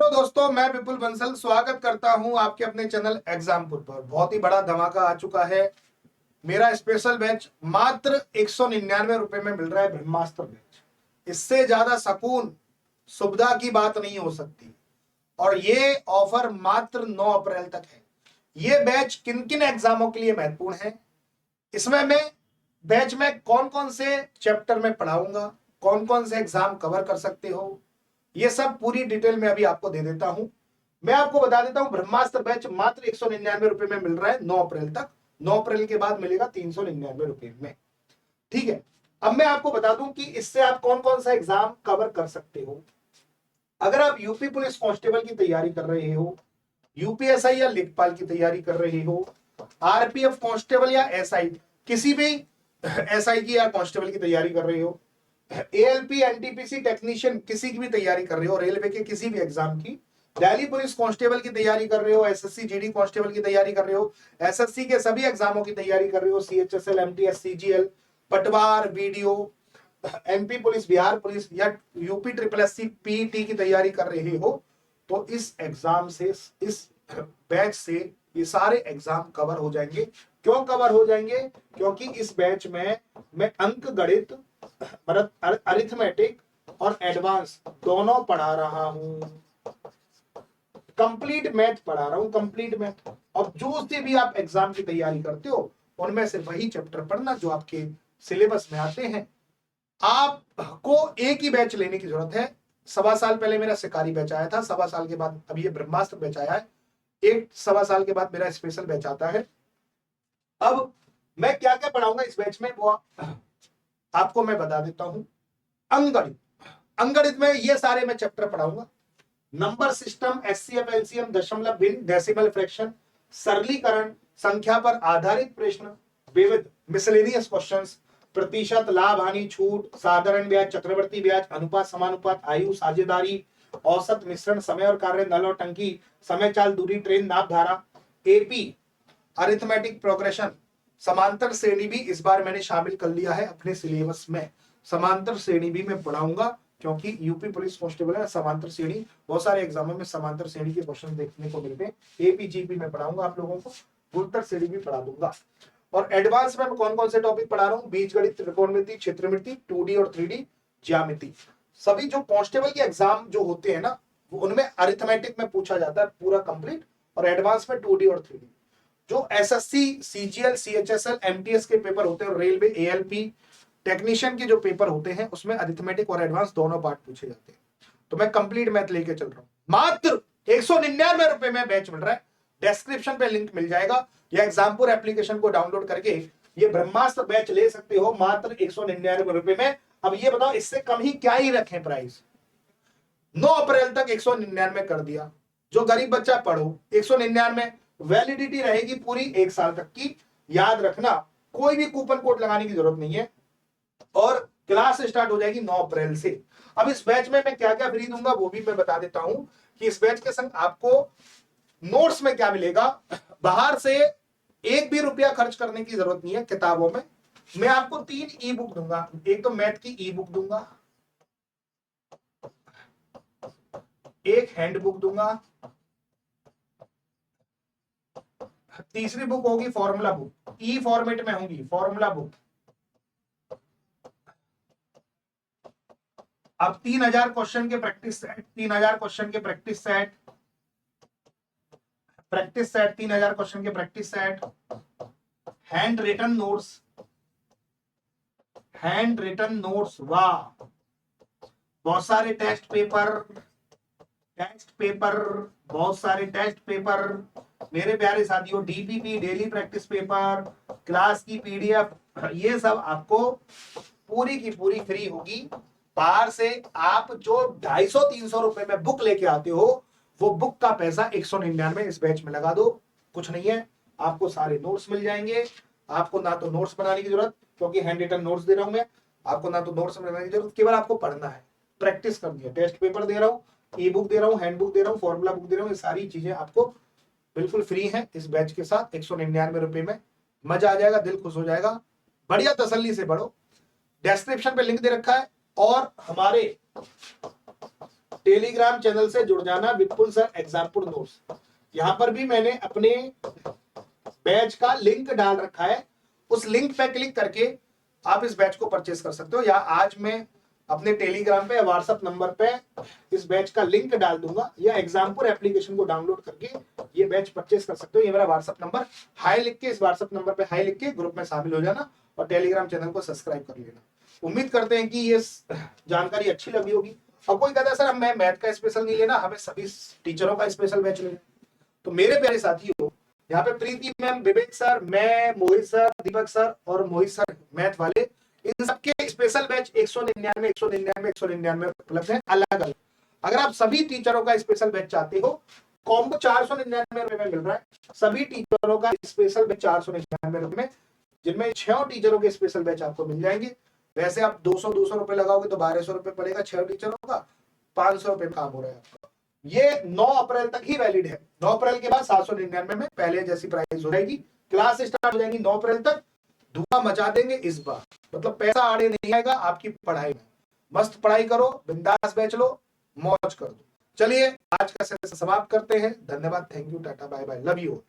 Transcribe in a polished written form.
Hello दोस्तों, मैं विपुल बंसल स्वागत करता हूं आपके अपने चैनल एग्जामपुर पर। बहुत ही बड़ा धमाका आ चुका है। मेरा स्पेशल बैच मात्र 199 रुपए में मिल रहा है, ब्रह्मास्त्र बैच। इससे ज्यादा सुकून सुविधा की बात नहीं हो सकती। और ये ऑफर मात्र 9 अप्रैल तक है। ये बैच किन किन एग्जामों के लिए महत्वपूर्ण है, इसमें मैं बैच में कौन कौन से चैप्टर में पढ़ाऊंगा, कौन कौन से एग्जाम कवर कर सकते हो, ये सब पूरी डिटेल में अभी आपको दे देता हूं। मैं आपको बता देता हूं, ब्रह्मास्त्र बैच मात्र 199 रुपए में मिल रहा है 9 अप्रैल तक। 9 अप्रैल के बाद मिलेगा 399 रुपए में। ठीक है। अब मैं आपको बता दूं कि इससे आप कौन कौन सा एग्जाम कवर कर सकते हो। अगर आप यूपी पुलिस कांस्टेबल की तैयारी कर रहे हो, यूपीएसआई या लेखपाल की तैयारी कर रहे हो, आरपीएफ कांस्टेबल या एसआई, किसी भी एसआई की या कांस्टेबल की तैयारी कर रहे हो, एएलपी एनटीपीसी टेक्नीशियन किसी की भी तैयारी कर रहे हो, रेलवे के किसी भी एग्जाम की, दिल्ली पुलिस कांस्टेबल की तैयारी कर रहे हो, एसएससी जीडी कांस्टेबल की तैयारी कर रहे हो, एसएससी के सभी एग्जामों की तैयारी कर रहे हो, सीएचएसएल एमटीएस सीजीएल पटवार video, MP police Bihar police या यूपी ट्रिपल एससी पीटी की तैयारी कर रहे हो, तो इस एग्जाम से, इस बैच से ये सारे एग्जाम कवर हो जाएंगे। क्यों कवर हो जाएंगे? क्योंकि इस बैच में मैं अंक गणित, अरिथमेटिक और एडवांस दोनों पढ़ा रहा हूं। कंप्लीट मैथ पढ़ा रहा हूं, कंप्लीट मैथ। और जो से भी आप एग्जाम की तैयारी करते हो, उनमें से वही चैप्टर पढ़ना जो आपके सिलेबस में आते हैं। आपको एक ही बैच लेने की जरूरत है। 1.25 साल पहले मेरा शिकारी बैच आया था, 1.25 साल के बाद अब ये ब्रह्मास्त्र बैच आया है, 1.25 साल के बाद मेरा स्पेशल बैच आता है। अब मैं क्या क्या पढ़ाऊंगा इस बैच में, वो आपको मैं बता देता हूं। अंगणित, अंगणित में ये सारे मैं चैप्टर पढ़ाऊंगा। नंबर सिस्टम, एचसीएफ एलसीएम, दशमलव भिन्न, डेसिमल फ्रैक्शन, सरलीकरण, संख्या पर आधारित प्रश्न, विविध मिसलेनियस क्वेश्चंस, प्रतिशत, लाभ हानि, छूट, साधारण ब्याज, चक्रवर्ती ब्याज, अनुपात समानुपात, आयु, साझेदारी, औसत, मिश्रण, समय और कार्य, नल और टंकी, समय चाल, दूरी, ट्रेन, नाप, धारा, एपी अरिथमेटिक प्रोग्रेशन, समांतर श्रेणी भी इस बार मैंने शामिल कर लिया है अपने सिलेबस में। समांतर श्रेणी भी मैं पढ़ाऊंगा, क्योंकि यूपी पुलिस कांस्टेबल है, समांतर श्रेणी बहुत सारे एग्जामों में समांतर श्रेणी के क्वेश्चन देखने को मिलते हैं। एपीजीपी में पढ़ाऊंगा आप लोगों को, गुणोत्तर श्रेणी भी पढ़ा दूंगा। और एडवांस में मैं कौन कौन से टॉपिक पढ़ा रहा हूँ? बीजगणित, त्रिकोणमिति, क्षेत्रमिति, 2D और 3D ज्यामिति। सभी जो कांस्टेबल के एग्जाम जो होते हैं ना, उनमें अरिथमेटिक में पूछा जाता है पूरा कंप्लीट, और एडवांस में 2D और 3D। जो एसएससी सीजीएल सीएचएसएल एमटीएस के पेपर होते हैं, और रेलवे एएलपी टेक्नीशियन के जो पेपर होते हैं, उसमें अरिथमेटिक और एडवांस दोनों पार्ट पूछे जाते हैं। तो मैं कंप्लीट मैथ लेके चल रहा हूं। मात्र 199 रुपए में बैच मिल रहा है। डिस्क्रिप्शन पे लिंक मिल जाएगा, या एग्जामपुर एप्लीकेशन को डाउनलोड करके ये ब्रह्मास्त्र बैच ले सकते हो मात्र 199 रुपए में। अब ये बताओ, इससे कम ही क्या ही रखें प्राइस। 9 अप्रैल तक 199 कर दिया। जो गरीब बच्चा पढ़ो, 199, वैलिडिटी रहेगी पूरी 1 साल तक की। याद रखना, कोई भी कूपन कोड लगाने की जरूरत नहीं है, और क्लास स्टार्ट हो जाएगी 9 अप्रैल से। अब इस बैच में मैं क्या क्या फ्री दूंगा वो भी मैं बता देता हूं, कि इस बैच के संग आपको नोट्स में क्या मिलेगा। बाहर से एक भी रुपया खर्च करने की जरूरत नहीं है किताबों में। मैं आपको 3 ई बुक दूंगा। एक तो मैथ की ई बुक दूंगा, एक हैंड बुक दूंगा, तीसरी बुक होगी फॉर्मूला बुक, ई फॉर्मेट में होगी फॉर्मूला बुक। अब 3000 क्वेश्चन के प्रैक्टिस सेट, 3000 क्वेश्चन के प्रैक्टिस सेट, 3000 क्वेश्चन के practice set, handwritten notes, handwritten notes, वाह, बहुत सारे टेस्ट पेपर, बहुत सारे टेस्ट पेपर मेरे प्यारे साथियों, DPP daily practice paper, class की पीडीएफ, ये सब आपको पूरी की पूरी फ्री होगी। बाहर से आप जो 250-300 रुपए में बुक लेके आते हो, वो बुक का पैसा 199 इस बैच में लगा दो। कुछ नहीं है, आपको सारे नोट्स मिल जाएंगे। आपको ना तो नोट्स बनाने की जरूरत, क्योंकि हैंड रिटन नोट्स दे रहा हूं मैं, आपको ना तो नोट्स बनाने की जरूरत, केवल आपको पढ़ना है, प्रैक्टिस करनी है। टेस्ट पेपर दे रहा हूँ, ई बुक दे रहा हूँ, हैंड बुक दे रहा हूँ, फॉर्मूला बुक दे रहा हूँ, ये सारी चीजें आपको बिल्कुल फ्री है इस बैच के साथ 199 रुपए में। मजा आ जाएगा, दिल खुश हो जाएगा। बढ़िया तसल्ली से पढ़ो। डिस्क्रिप्शन पे लिंक दे रखा है, और हमारे टेलीग्राम चैनल से जुड़ जाना, विपुल सर एग्जाम्पल नोट्स। यहां पर भी मैंने अपने बैच का लिंक डाल रखा है, उस लिंक पे क्लिक करके आप इस बैच को परचेस कर सकते हो, या आज मैं अपने टेलीग्राम पे या व्हाट्सएप नंबर पे इस बैच का लिंक डाल दूंगा, या एग्जाम्पल एप्लीकेशन को डाउनलोड करके ये बैच परचेस कर सकते हो। ये मेरा व्हाट्सएप नंबर, हाई लिख के, इस व्हाट्सएप नंबर पे हाई लिख के ग्रुप में शामिल हो जाना और टेलीग्राम चैनल को सब्सक्राइब कर लेना। उम्मीद करते हैं कि ये जानकारी अच्छी लगी होगी। और कोई कहता है सर मैं मैथ का स्पेशल नहीं लेना, हमें सभी टीचरों का स्पेशल बैच लेना, तो मेरे प्यारे साथियों, यहाँ पे प्रीति मैम, विवेक सर, मैं, मोहित सर, दीपक सर और मोहित सर मैथ वाले, इन सबके स्पेशल बैच 199 199 199 उपलब्ध है अलग अलग। अगर आप सभी टीचरों का स्पेशल बैच चाहते हो, कॉम्बो 499 रुपए में मिल रहा है, सभी टीचरों का स्पेशल बैच 499 रुपए में, जिनमें 6 टीचरों के स्पेशल बैच आपको मिल जाएंगे। वैसे आप 200 रुपए लगाओगे तो 1200 रुपए पड़ेगा 6 टीचरों का, 500 रुपए काम हो रहा है आपका। ये 9 अप्रैल तक ही वैलिड है। 9 अप्रैल के बाद 799 में पहले जैसी प्राइस हो जाएगी। क्लास स्टार्ट हो जाएगी 9 अप्रैल तक। धुआं मचा देंगे इस बार, मतलब पैसा आड़े नहीं आएगा आपकी पढ़ाई में। मस्त पढ़ाई करो, बिंदास बैच लो, मौज कर दो। चलिए आज का सेशन समाप्त करते हैं। धन्यवाद, thank you, tata, bye bye, love you.